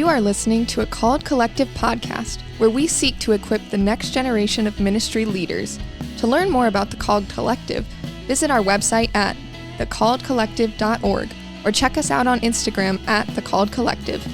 You are listening to a Called Collective podcast where we seek to equip the next generation of ministry leaders. To learn more about the Called Collective, visit our website at thecalledcollective.org or check us out on Instagram at thecalledcollective.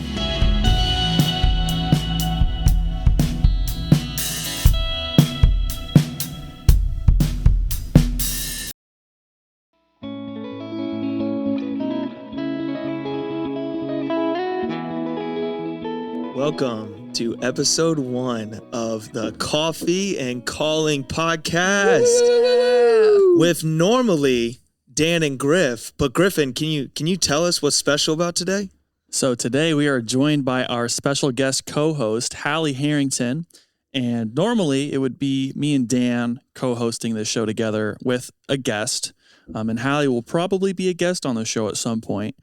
Welcome to episode 1 of the Coffee and Calling podcast. Woo! With normally Dan and Griff. But Griffin, can you tell us what's special about today? So today we are joined by our special guest co-host, Hallie Harrington. And normally it would be me and Dan co-hosting this show together with a guest. And Hallie will probably be a guest on the show at some point.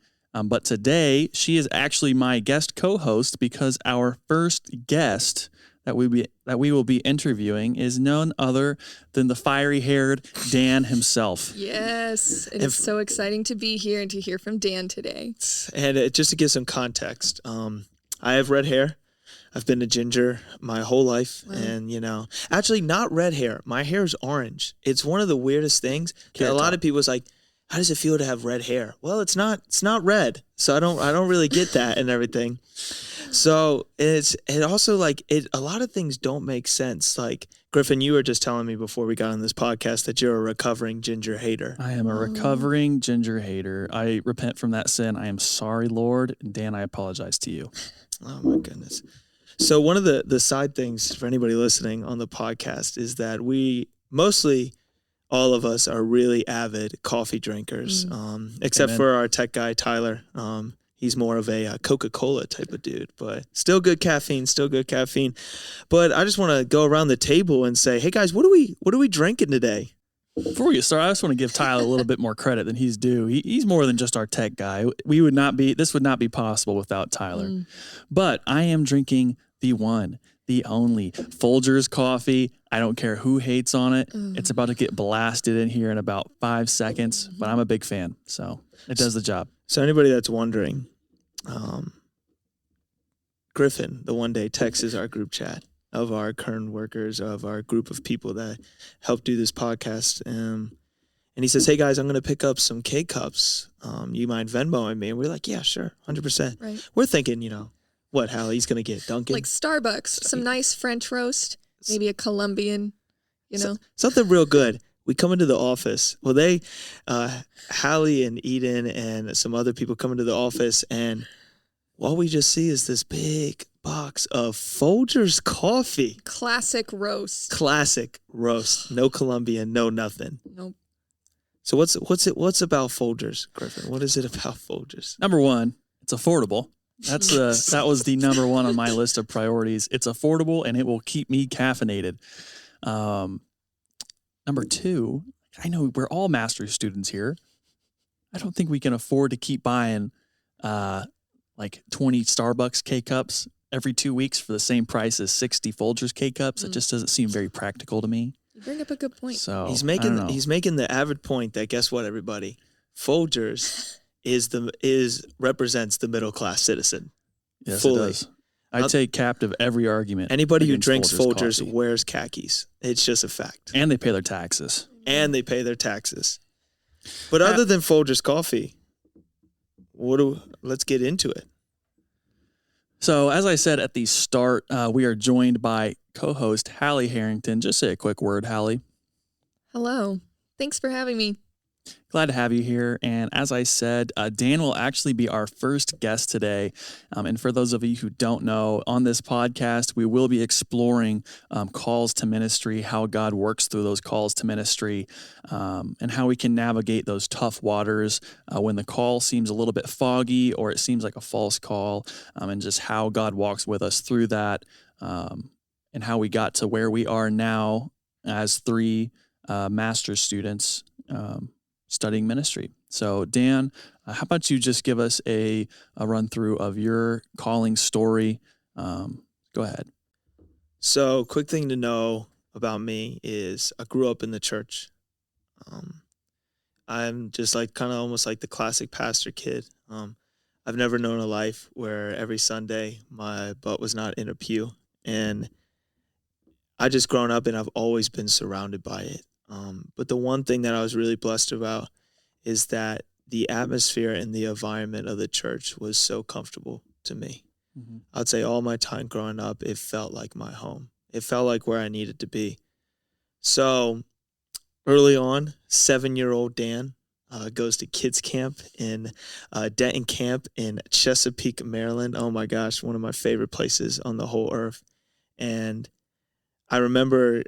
But today, she is actually my guest co-host because our first guest that we will be interviewing is none other than the fiery-haired Dan himself. Yes, it is so exciting to be here and to hear from Dan today. And just to give some context, I have red hair. I've been a ginger my whole life, wow. And actually not red hair. My hair is orange. It's one of the weirdest things. A lot of people's like, how does it feel to have red hair? Well, it's not red. So I don't really get that and everything. So a lot of things don't make sense. Like Griffin, you were just telling me before we got on this podcast that you're a recovering ginger hater. I am a recovering ginger hater. I repent from that sin. I am sorry, Lord. And Dan, I apologize to you. Oh my goodness. So one of the side things for anybody listening on the podcast is that we all of us are really avid coffee drinkers, except Amen. for our tech guy, Tyler. He's more of a Coca-Cola type of dude, but still good caffeine. But I just want to go around the table and say, hey guys, what are we drinking today? Before we start, I just want to give Tyler a little bit more credit than he's due. He's more than just our tech guy. This would not be possible without Tyler. But I am drinking the one, the only Folgers coffee. I don't care who hates on it. It's about to get blasted in here in about 5 seconds, but I'm a big fan, so it does the job. So anybody that's wondering, Griffin, the one day texts our group chat of our current workers, of our group of people that help do this podcast. And he says, hey guys, I'm going to pick up some K-Cups. You mind Venmoing me? And we're like, yeah, sure, 100%. Right. We're thinking, what, Hallie's going to get Dunkin'? Like Starbucks, some nice French roast, maybe a Colombian, something real good. We come into the office. Well, Hallie and Eden and some other people come into the office, and all we just see is this big box of Folgers coffee. Classic roast. No Colombian, no nothing. Nope. So what's about Folgers, Griffin? What is it about Folgers? Number one, it's affordable. That was the number one on my list of priorities. It's affordable and it will keep me caffeinated. Number two, I know we're all master's students here. I don't think we can afford to keep buying 20 Starbucks K-Cups every 2 weeks for the same price as 60 Folgers K-Cups. It just doesn't seem very practical to me. You bring up a good point. So he's making the avid point that, guess what, everybody? Folgers represents the middle class citizen. Yes, fully. It does. I take captive every argument. Anybody who drinks Folgers wears khakis. It's just a fact. And they pay their taxes. But other than Folgers coffee, let's get into it. So as I said at the start, we are joined by co-host Hallie Harrington. Just say a quick word, Hallie. Hello. Thanks for having me. Glad to have you here. And as I said, Dan will actually be our first guest today. And for those of you who don't know, on this podcast, we will be exploring calls to ministry, how God works through those calls to ministry, and how we can navigate those tough waters when the call seems a little bit foggy or it seems like a false call, and just how God walks with us through that, and how we got to where we are now as 3 master's students studying ministry. So Dan, how about you just give us a run through of your calling story? Go ahead. So quick thing to know about me is I grew up in the church. I'm just like kind of almost like the classic pastor kid. I've never known a life where every Sunday my butt was not in a pew. And I just grown up and I've always been surrounded by it. But the one thing that I was really blessed about is that the atmosphere and the environment of the church was so comfortable to me. Mm-hmm. I'd say all my time growing up, it felt like my home. It felt like where I needed to be. So early on, 7-year-old Dan goes to kids camp in Denton Camp in Chesapeake, Maryland. Oh my gosh, one of my favorite places on the whole earth. And I remember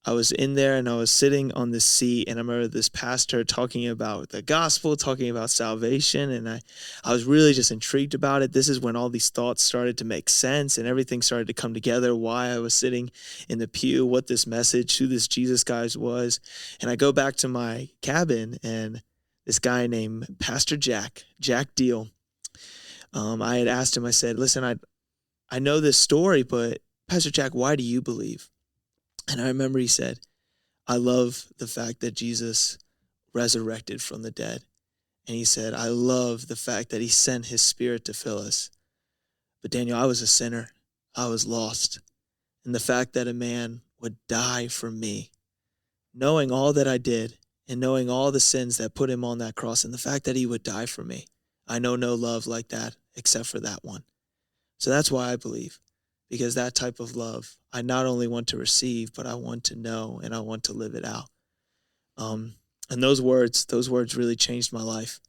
I was in there and I was sitting on the seat, and I remember this pastor talking about the gospel, talking about salvation, and I was really just intrigued about it. This is when all these thoughts started to make sense and everything started to come together, why I was sitting in the pew, what this message, who this Jesus guy was. And I go back to my cabin, and this guy named Pastor Jack Deal, I had asked him, I said, listen, I know this story, but Pastor Jack, why do you believe? And I remember he said, I love the fact that Jesus resurrected from the dead. And he said, I love the fact that he sent his spirit to fill us. But Daniel, I was a sinner. I was lost. And the fact that a man would die for me, knowing all that I did and knowing all the sins that put him on that cross, and the fact that he would die for me, I know no love like that except for that one. So that's why I believe. Because that type of love, I not only want to receive, but I want to know and I want to live it out. And those words really changed my life.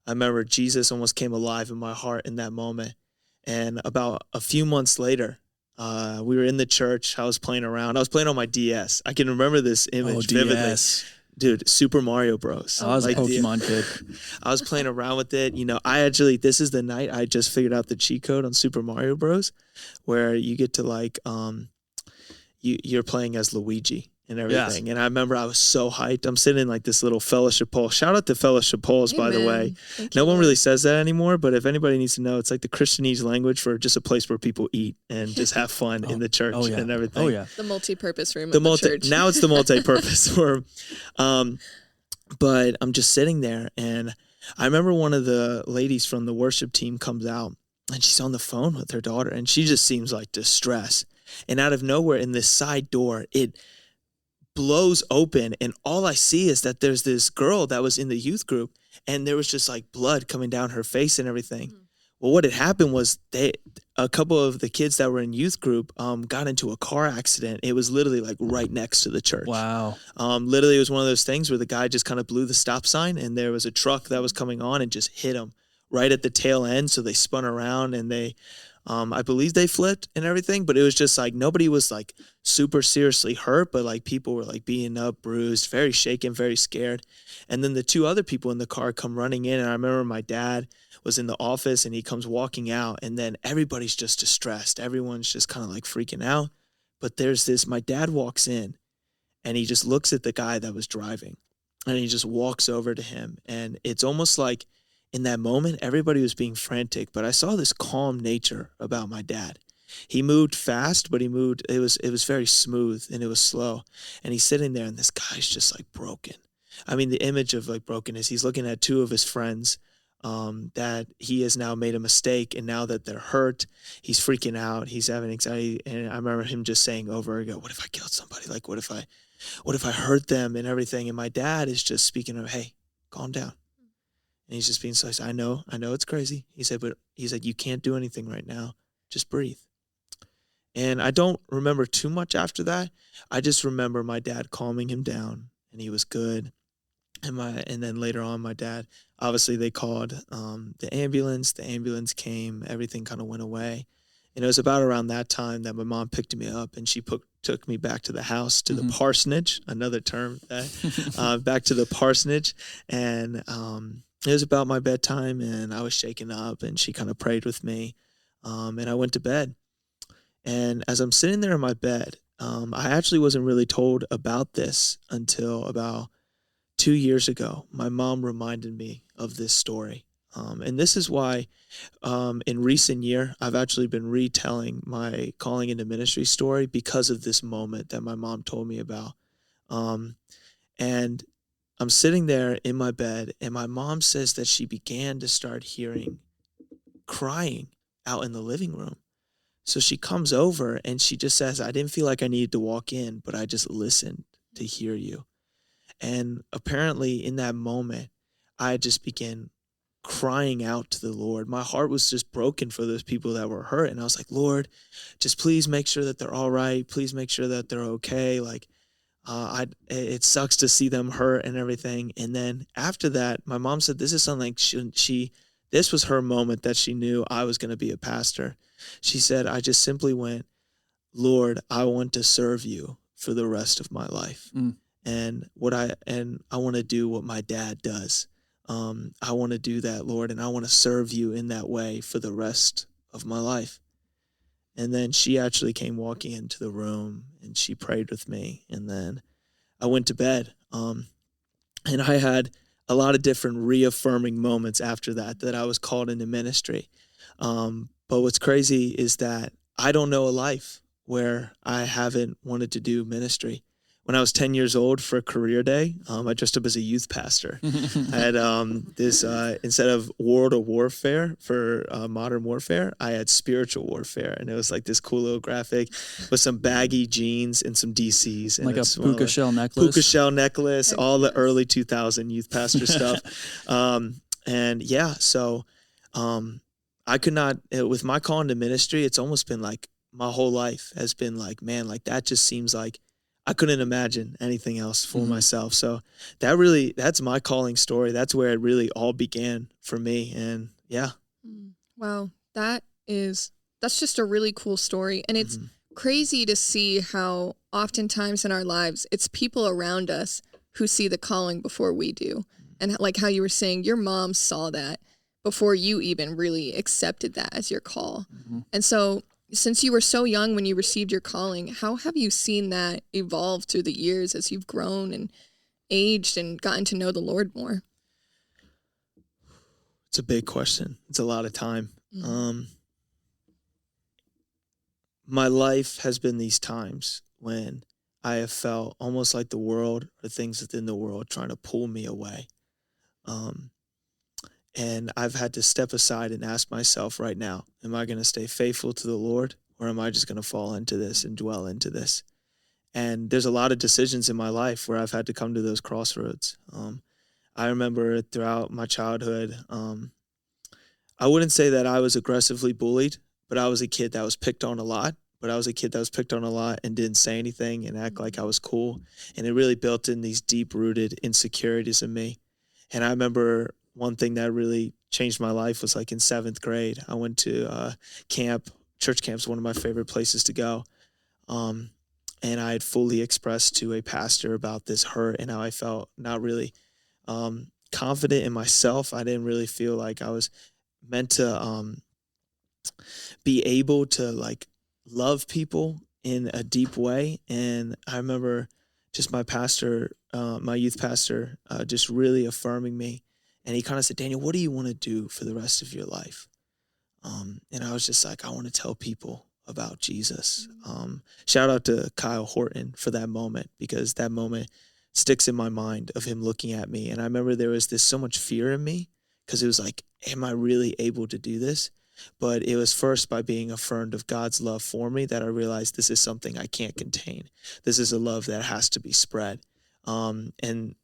I remember Jesus almost came alive in my heart in that moment. And about a few months later, we were in the church. I was playing around. I was playing on my DS. I can remember this image vividly. Dude, Super Mario Bros. I was a Pokemon kid. I was playing around with it. You know, this is the night I just figured out the cheat code on Super Mario Bros. Where you get to you're playing as Luigi and everything. Yeah. And I remember I was so hyped. I'm sitting in like this little fellowship hall. Shout out to fellowship halls, by the way. No one really says that anymore, but if anybody needs to know, it's like the Christianese language for just a place where people eat and just have fun in the church and everything. Oh yeah. The multi-purpose room of the church. Now it's the multi-purpose room. But I'm just sitting there, and I remember one of the ladies from the worship team comes out, and she's on the phone with her daughter, and she just seems like distress. And out of nowhere, in this side door, it blows open, and all I see is that there's this girl that was in the youth group, and there was just like blood coming down her face and everything. Mm-hmm. Well, what had happened was a couple of the kids that were in youth group got into a car accident. It was literally like right next to the church. Wow. Literally, it was one of those things where the guy just kind of blew the stop sign, and there was a truck that was coming on and just hit him right at the tail end. So they spun around, and they I believe they flipped and everything, but it was just like nobody was like super seriously hurt, but like people were like beaten up, bruised, very shaken, very scared. And then the two other people in the car come running in, and I remember my dad was in the office, and he comes walking out, and then everybody's just distressed. Everyone's just kind of like freaking out. But my dad walks in, and he just looks at the guy that was driving, and he just walks over to him. And it's almost like in that moment, everybody was being frantic, but I saw this calm nature about my dad. He moved fast, but it was very smooth, and it was slow. And he's sitting there, and this guy's just like broken. I mean, the image of like broken is he's looking at two of his friends that he has now made a mistake, and now that they're hurt, he's freaking out. He's having anxiety, and I remember him just saying over and over, what if I killed somebody? Like, what if I hurt them and everything? And my dad is just speaking of, hey, calm down. And he's just being so, I know it's crazy. He said, but you can't do anything right now. Just breathe. And I don't remember too much after that. I just remember my dad calming him down, and he was good. And then later on, my dad, obviously they called the ambulance. The ambulance came. Everything kind of went away. And it was about around that time that my mom picked me up, and she took me back to the house, to the parsonage, another term, back to the parsonage. And it was about my bedtime, and I was shaken up, and she kind of prayed with me, and I went to bed. And as I'm sitting there in my bed, I actually wasn't really told about this until about 2 years ago. My mom reminded me of this story. And this is why in recent year, I've actually been retelling my calling into ministry story because of this moment that my mom told me about. And I'm sitting there in my bed, and my mom says that she began to start hearing crying out in the living room. So she comes over and she just says, I didn't feel like I needed to walk in, but I just listened to hear you. And apparently in that moment, I just began crying out to the Lord. My heart was just broken for those people that were hurt. And I was like, Lord, just please make sure that they're all right. Please make sure that they're okay. Like, it sucks to see them hurt and everything. And then after that, my mom said, this is something this was her moment that she knew I was going to be a pastor. She said, I just simply went, Lord, I want to serve you for the rest of my life. And I want to do what my dad does. I want to do that, Lord, and I want to serve you in that way for the rest of my life. And then she actually came walking into the room and she prayed with me. And then I went to bed. And I had a lot of different reaffirming moments after that I was called into ministry. But what's crazy is that I don't know a life where I haven't wanted to do ministry. When I was 10 years old for career day, I dressed up as a youth pastor. I had this, instead of world of warfare for modern warfare, I had spiritual warfare. And it was like this cool little graphic with some baggy jeans and some DCs. And like a puka shell necklace? Puka shell necklace, all the early 2000 youth pastor stuff. And yeah, so I could not, with my call into ministry, it's almost been like my whole life has been like, man, like that just seems like I couldn't imagine anything else for myself. So that's my calling story. That's where it really all began for me. And yeah. Wow. That's just a really cool story. And it's crazy to see how oftentimes in our lives, it's people around us who see the calling before we do. And like how you were saying, your mom saw that before you even really accepted that as your call. And so since you were so young when you received your calling, how have you seen that evolve through the years as you've grown and aged and gotten to know the Lord more? It's a big question. It's a lot of time. My life has been these times when I have felt almost like the world or things within the world trying to pull me away. And I've had to step aside and ask myself right now, am I going to stay faithful to the Lord, or am I just going to fall into this and dwell into this? And there's a lot of decisions in my life where I've had to come to those crossroads. I remember throughout my childhood, I wouldn't say that I was aggressively bullied, but I was a kid that was picked on a lot. But I was a kid that was picked on a lot and didn't say anything and act like I was cool. And it really built in these deep-rooted insecurities in me. And I remember one thing that really changed my life was like in 7th grade. I went to camp. Church camp's one of my favorite places to go. And I had fully expressed to a pastor about this hurt and how I felt not really confident in myself. I didn't really feel like I was meant to be able to like love people in a deep way. And I remember just my pastor, my youth pastor, just really affirming me. And he kind of said, Daniel, what do you want to do for the rest of your life? And I was just like, I want to tell people about Jesus. Shout out to Kyle Horton for that moment, because that moment sticks in my mind of him looking at me. And I remember there was so much fear in me, because it was like, am I really able to do this? But it was first by being affirmed of God's love for me that I realized this is something I can't contain. This is a love that has to be spread. And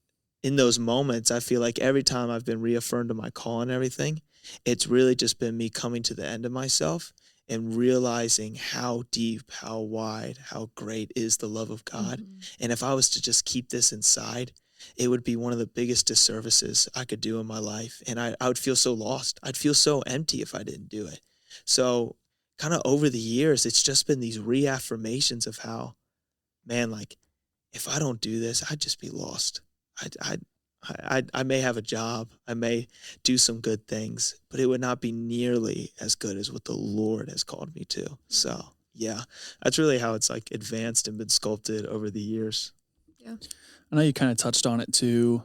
in those moments, I feel like every time I've been reaffirmed of my call and everything, it's really just been me coming to the end of myself and realizing how deep, how wide, how great is the love of God. And if I was to just keep this inside, it would be one of the biggest disservices I could do in my life. And I would feel so lost. I'd feel so empty if I didn't do it. So kind of over the years, it's just been these reaffirmations of how, man, like, if I don't do this, I'd just be lost. I may have a job, I may do some good things, but it would not be nearly as good as what the Lord has called me to. So yeah, that's really how it's like advanced and been sculpted over the years. Yeah. I know you kind of touched on it too,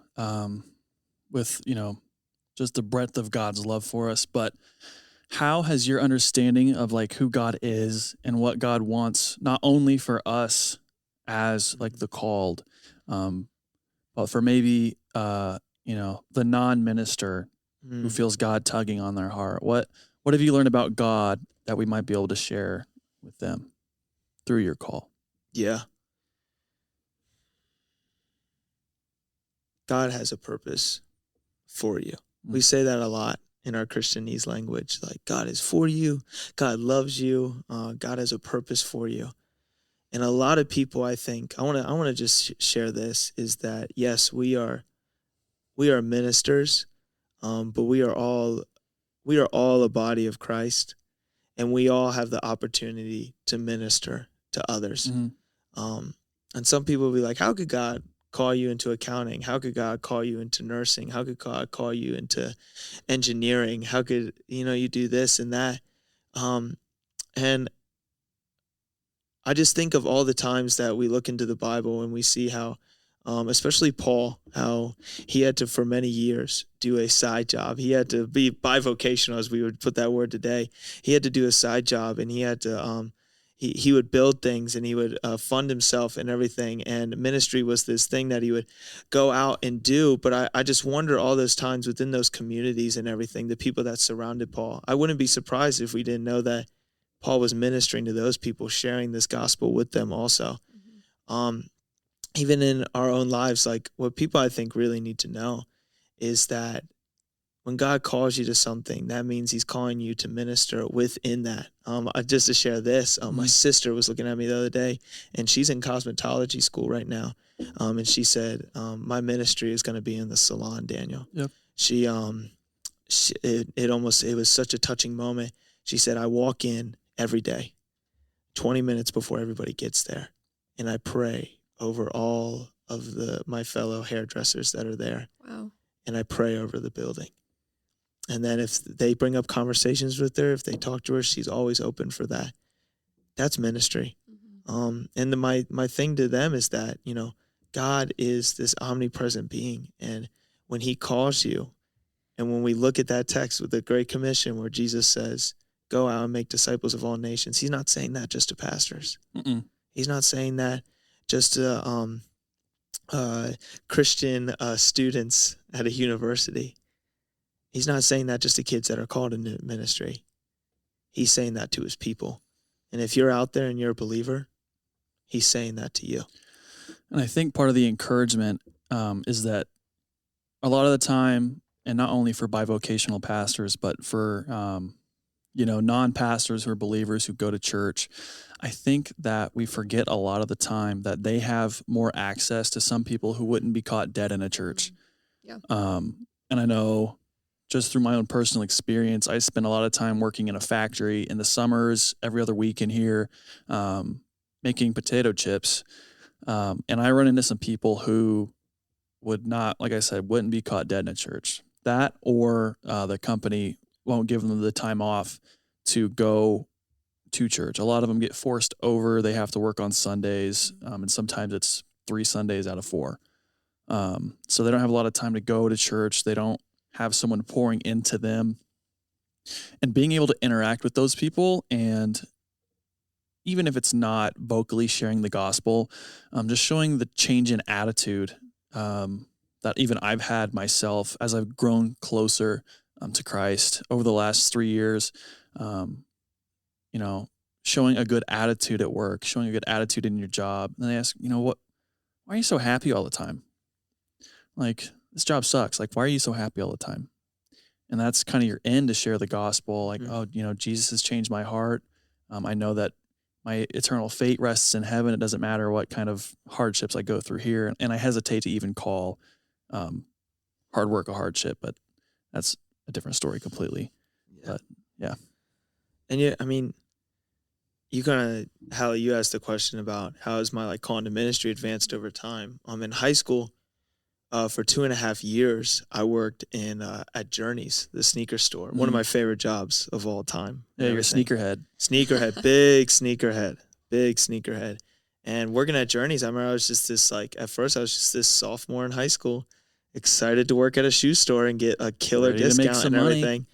with, just the breadth of God's love for us, but how has your understanding of like who God is and what God wants, not only for us as like the called, but for maybe, the non-minister who feels God tugging on their heart, what What have you learned about God that we might be able to share with them through your call? Yeah. God has a purpose for you. We say that a lot in our Christianese language, like God is for you, God loves you, God has a purpose for you. And a lot of people, I think, I want to just share this, is that yes, we are ministers, but we are all a body of Christ, and we all have the opportunity to minister to others. And some people will be like, how could God call you into accounting? How could God call you into nursing? How could God call you into engineering? How could, you do this and that? And I just think of all the times that we look into the Bible and we see how, especially Paul, how he had to, for many years, do a side job. He had to be bivocational, as we would put that word today. He had to do a side job, and he had to, he would build things, and he would fund himself and everything. And ministry was this thing that he would go out and do. But I just wonder, all those times within those communities and everything, the people that surrounded Paul, I wouldn't be surprised if we didn't know that Paul was ministering to those people, sharing this gospel with them also. Even in our own lives, like, what people, I think, really need to know is that when God calls you to something, that means he's calling you to minister within that. Just to share this, my sister was looking at me the other day, and she's in cosmetology school right now. And she said, my ministry is going to be in the salon, Daniel. Yep. It was such a touching moment. She said, I walk in every day, 20 minutes before everybody gets there, and I pray over all of my fellow hairdressers that are there. Wow. And I pray over the building. And then if they bring up conversations with her, if they talk to her, she's always open for that. That's ministry. And my thing to them is that, God is this omnipresent being. And when he calls you, and when we look at that text with the Great Commission where Jesus says, go out and make disciples of all nations, he's not saying that just to pastors. He's not saying that just to Christian students at a university. He's not saying that just to kids that are called into ministry. He's saying that to his people. And if you're out there and you're a believer, he's saying that to you. And I think part of the encouragement is that a lot of the time, and not only for bivocational pastors, but for non-pastors or believers who go to church, I think that we forget a lot of the time that they have more access to some people who wouldn't be caught dead in a church. Yeah. And I know, just through my own personal experience, I spend a lot of time working in a factory in the summers, every other weekend here, making potato chips. And I run into some people who would not, like I said, wouldn't be caught dead in a church. That, or the company won't give them the time off to go to church. A lot of them get forced over. They have to work on Sundays, and sometimes it's 3 Sundays out of 4. So they don't have a lot of time to go to church. They don't have someone pouring into them. And being able to interact with those people, and even if it's not vocally sharing the gospel, just showing the change in attitude that even I've had myself as I've grown closer to Christ over the last 3 years. Showing a good attitude at work, showing a good attitude in your job. And they ask, why are you so happy all the time? Like, this job sucks. Like, why are you so happy all the time? And that's kind of your end to share the gospel. Like, Jesus has changed my heart. I know that my eternal fate rests in heaven. It doesn't matter what kind of hardships I go through here. And I hesitate to even call hard work a hardship, but that's a different story completely. Yeah. But yeah. And yeah, I mean, you asked the question about how is my calling to ministry advanced over time. In high school, for 2.5 years, I worked at Journeys, the sneaker store. One of my favorite jobs of all time. Yeah, you're a sneakerhead. Big sneakerhead. And working at Journeys, I remember I was just this at first I was just this sophomore in high school, excited to work at a shoe store and get a killer discount and everything.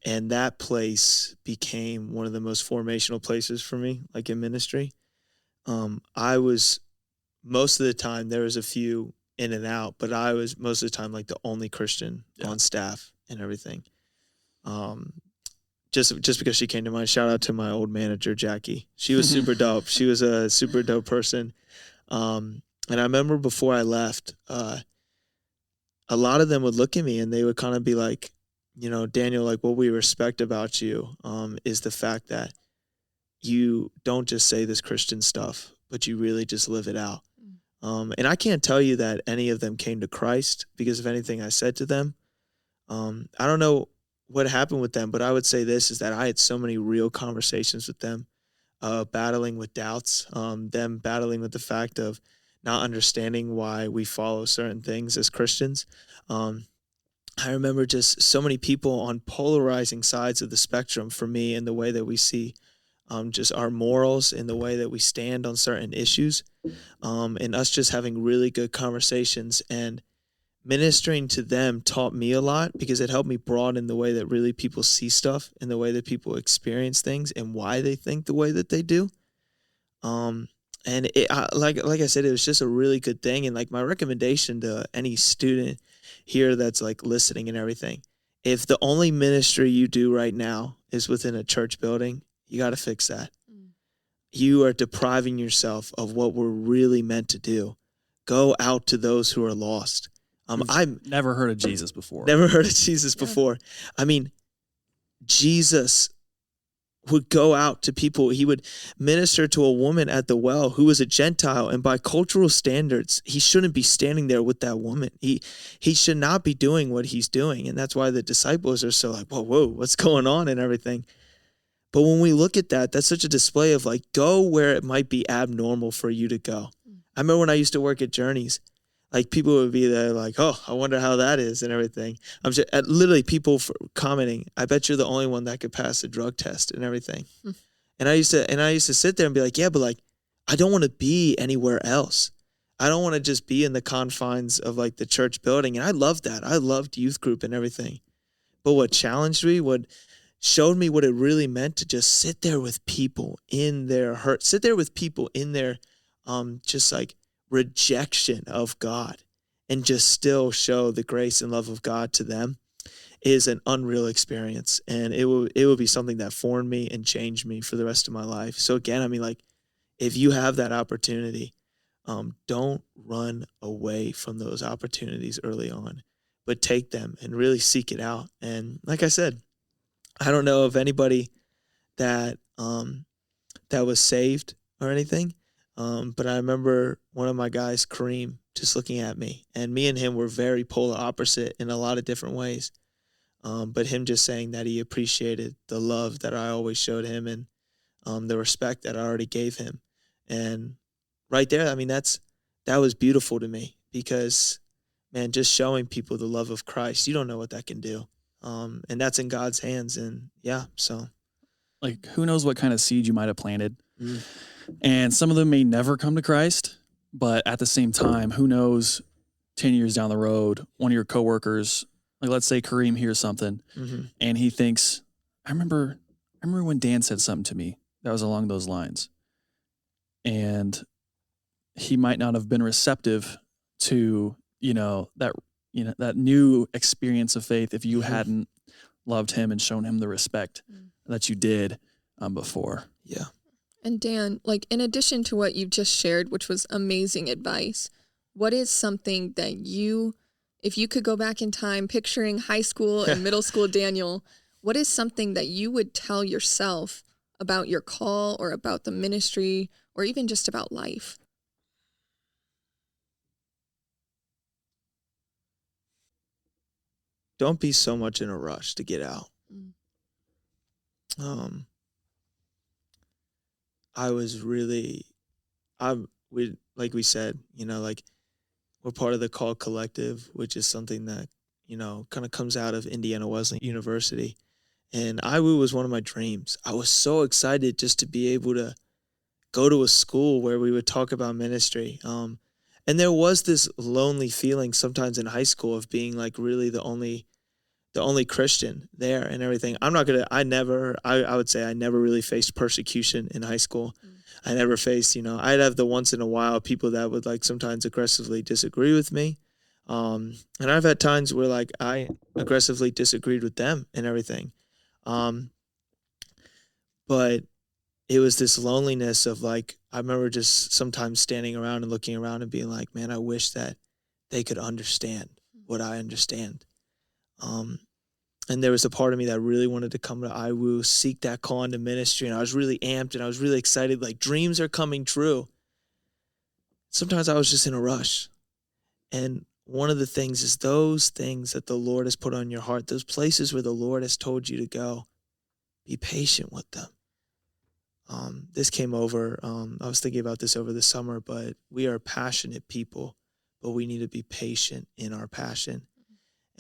And that place became one of the most formational places for me, in ministry. I was, most of the time, there was a few in and out, but I was most of the time the only Christian on staff and everything. Just because she came to mind, shout out to my old manager, Jackie. She was super dope. She was a super dope person. And I remember before I left, a lot of them would look at me and they would kind of be like, you know, Daniel, like what we respect about you is the fact that you don't just say this Christian stuff, but you really just live it out. And I can't tell you that any of them came to Christ because of anything I said to them. I don't know what happened with them, but I would say this is that I had so many real conversations with them, battling with doubts, them battling with the fact of not understanding why we follow certain things as Christians. I remember just so many people on polarizing sides of the spectrum for me in the way that we see just our morals, in the way that we stand on certain issues, and us just having really good conversations. And ministering to them taught me a lot because it helped me broaden the way that really people see stuff and the way that people experience things and why they think the way that they do. And like I said, it was just a really good thing. And like my recommendation to any student here that's like listening and everything, if the only ministry you do right now is within a church building, you got to fix that. You are depriving yourself of what we're really meant to do. Go out to those who are lost. I've never heard of Jesus before. Never heard of Jesus before. I mean, Jesus would go out to people. He would minister to a woman at the well who was a Gentile, and by cultural standards, he shouldn't be standing there with that woman. He should not be doing what he's doing, and that's why the disciples are so like, whoa, what's going on and everything. But when we look at that, that's such a display of like, go where it might be abnormal for you to go. I remember when I used to work at Journeys, like people would be there like, oh, I wonder how that is and everything. I'm just literally people commenting, I bet you're the only one that could pass the drug test and everything. And I used to sit there and be like, yeah, but like, I don't want to be anywhere else. I don't want to just be in the confines of like the church building. And I loved that. I loved youth group and everything. But what challenged me, what showed me what it really meant to just sit there with people in their hurt, sit there with people in their just like rejection of God and just still show the grace and love of God to them is an unreal experience. And it will be something that formed me and changed me for the rest of my life. So again, I mean, like, if you have that opportunity, don't run away from those opportunities early on, but take them and really seek it out. And like I said, I don't know of anybody that was saved or anything. But I remember one of my guys, Kareem, just looking at me, and me and him were very polar opposite in a lot of different ways. But him just saying that he appreciated the love that I always showed him and the respect that I already gave him. And right there, I mean, that was beautiful to me because, man, just showing people the love of Christ, you don't know what that can do. And that's in God's hands. And yeah, so. Like, who knows what kind of seed you might have planted. And some of them may never come to Christ, but at the same time, who knows 10 years down the road, one of your coworkers, like let's say Kareem hears something and he thinks, I remember when Dan said something to me that was along those lines. And he might not have been receptive to, that new experience of faith if you hadn't loved him and shown him the respect that you did before. Yeah. And Dan, like in addition to what you've just shared, which was amazing advice, what is something that if you could go back in time, picturing high school and middle school Daniel, what is something that you would tell yourself about your call or about the ministry or even just about life? Don't be so much in a rush to get out. Like we said, like we're part of the Call Collective, which is something that, kind of comes out of Indiana Wesleyan University. And IWU was one of my dreams. I was so excited just to be able to go to a school where we would talk about ministry. And there was this lonely feeling sometimes in high school of being like really the only Christian there and everything. I would say I never really faced persecution in high school. I never faced, I'd have the once in a while people that would like sometimes aggressively disagree with me. And I've had times where like I aggressively disagreed with them and everything. But it was this loneliness of like, I remember just sometimes standing around and looking around and being like, man, I wish that they could understand what I understand. And there was a part of me that really wanted to come to IWU, seek that call into ministry. And I was really amped and I was really excited. Like, dreams are coming true. Sometimes I was just in a rush. And one of the things is those things that the Lord has put on your heart, those places where the Lord has told you to go, be patient with them. This came over, I was thinking about this over the summer, but we are passionate people, but we need to be patient in our passion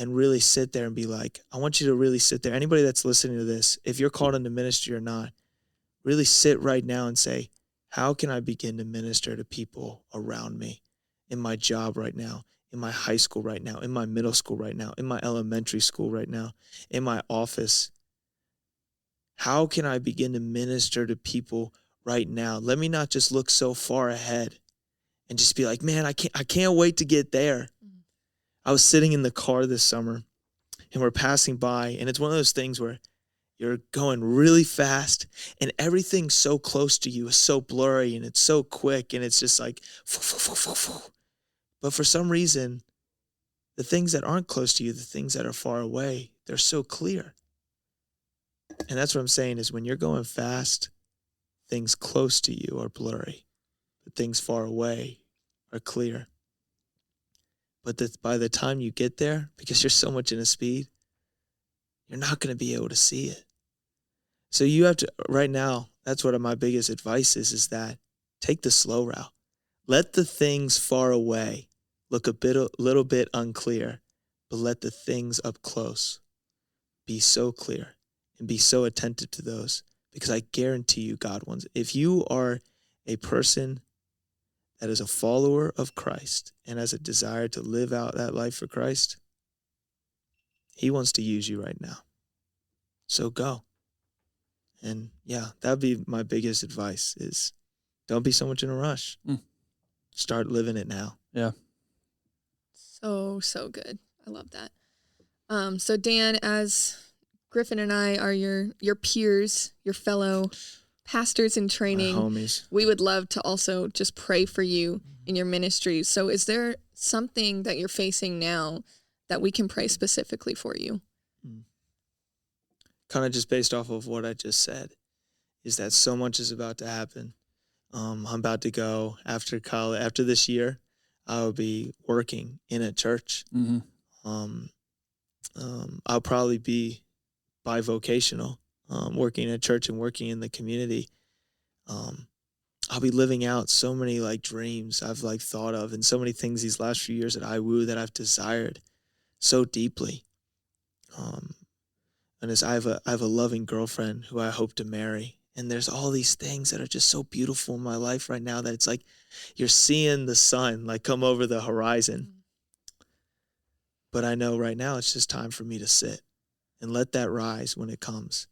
and really sit there and be like, I want you to really sit there. Anybody that's listening to this, if you're called into ministry or not, really sit right now and say, how can I begin to minister to people around me in my job right now, in my high school right now, in my middle school right now, in my elementary school right now, in my office? How can I begin to minister to people right now? Let me not just look so far ahead and just be like, man, I can't wait to get there. I was sitting in the car this summer and we're passing by, and it's one of those things where you're going really fast and everything so close to you is so blurry and it's so quick and it's just like, but for some reason, the things that aren't close to you, the things that are far away, they're so clear. And that's what I'm saying is when you're going fast, things close to you are blurry, but things far away are clear. But by the time you get there, because you're so much in a speed, you're not going to be able to see it. So you have to, right now, that's what my biggest advice is that take the slow route. Let the things far away look a little bit unclear, but let the things up close be so clear and be so attentive to those, because I guarantee you God wants, if you are a person that is a follower of Christ and has a desire to live out that life for Christ, he wants to use you right now. So go. And yeah, that'd be my biggest advice is don't be so much in a rush. Start living it now. Yeah. So good. I love that. So Dan, as Griffin and I are your peers, your fellow pastors in training, my homies, we would love to also just pray for you in your ministry. So is there something that you're facing now that we can pray specifically for you? Kind of just based off of what I just said, is that so much is about to happen. I'm about to go after college. After this year, I will be working in a church. I'll probably be bivocational, working in a church and working in the community. I'll be living out so many like dreams I've like thought of, and so many things these last few years at IWU that I've desired so deeply. And I have a loving girlfriend who I hope to marry. And there's all these things that are just so beautiful in my life right now that it's like you're seeing the sun like come over the horizon. But I know right now it's just time for me to sit and let that rise when it comes.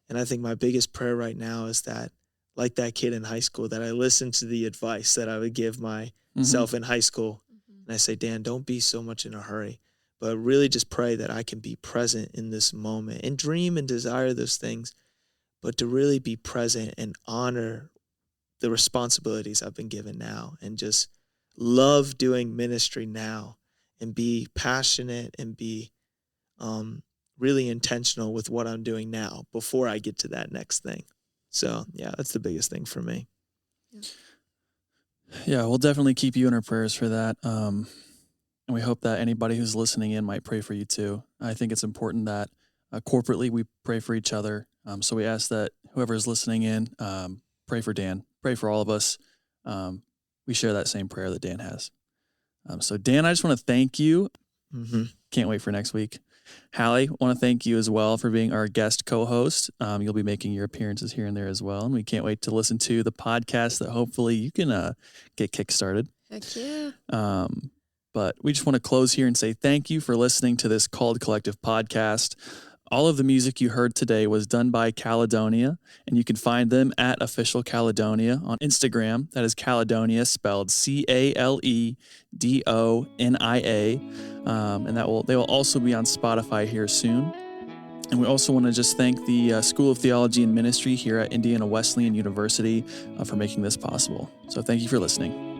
And I think my biggest prayer right now is that, like that kid in high school, that I listen to the advice that I would give myself in high school. And I say, Dan, don't be so much in a hurry, but really just pray that I can be present in this moment and dream and desire those things, but to really be present and honor the responsibilities I've been given now and just love doing ministry now and be passionate and be really intentional with what I'm doing now before I get to that next thing. So yeah, that's the biggest thing for me. Yeah, we'll definitely keep you in our prayers for that. And we hope that anybody who's listening in might pray for you too. I think it's important that corporately we pray for each other. So we ask that whoever is listening in, pray for Dan, pray for all of us. We share that same prayer that Dan has. So Dan, I just want to thank you. Can't wait for next week. Hallie, want to thank you as well for being our guest co-host. You'll be making your appearances here and there as well. And we can't wait to listen to the podcast that hopefully you can get kickstarted. Heck yeah. But we just want to close here and say thank you for listening to this Called Collective podcast. All of the music you heard today was done by Caledonia, and you can find them at Official Caledonia on Instagram. That is Caledonia, spelled Caledonia. And they will also be on Spotify here soon. And we also want to just thank the School of Theology and Ministry here at Indiana Wesleyan University for making this possible. So thank you for listening.